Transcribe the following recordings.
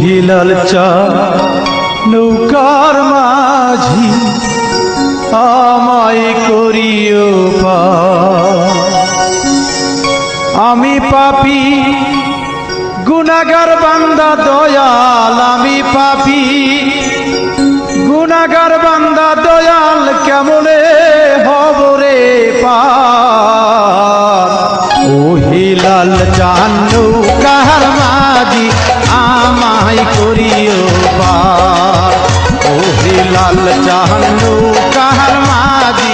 Hilal চা নৌকার মাঝি আমায় করিও পার। আমি পাপী গুনাহগার বান্দা দয়াল, আমি পাপী গুনাহগার বান্দা দয়াল, কেমনে হব রে পার। ও হিলাল চান নৌকার মাঝি আমায় করিও পার। ও হিলাল চান নৌকার মাঝি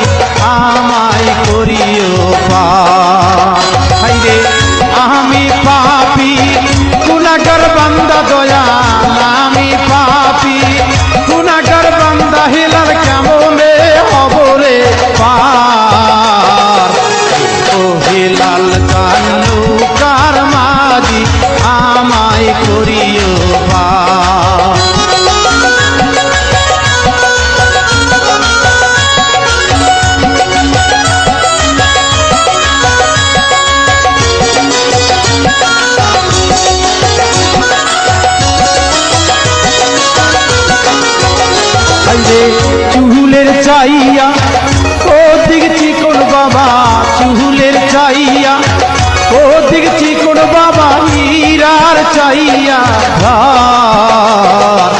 আমায় করিও পার। হাইরে আমি পাপী গুনাহগার বান্দা দয়াল, আমি পাপী গুনাহগার বান্দা, হিলাল কেমনে হব রে পার। ও হিলাল চান নৌকার মাঝি আমায় করিও পার। চুলের চাইয়া ও দিক চিকন বাবা, চুলের চাইয়া ও দিক চিকন বাবা, হীরার চাইয়া ধার।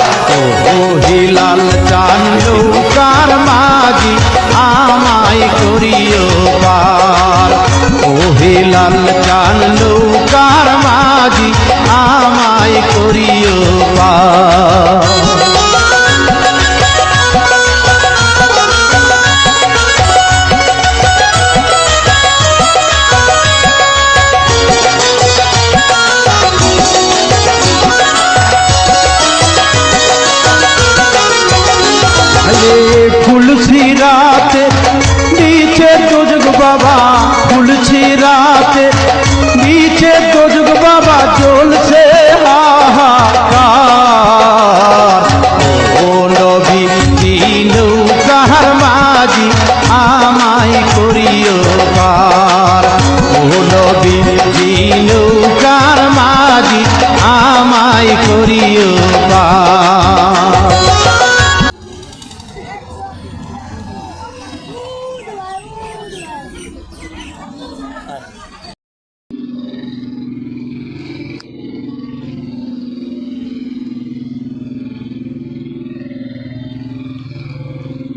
ও হিলাল চান নৌকার মাঝি আমায় করিও পার। ও হিলাল চান নৌকার মাঝি আমায় করিও পার। খুলছি রাতে নিচে দোজগ বাবা, খুলছি রাতে নিচে দোজগ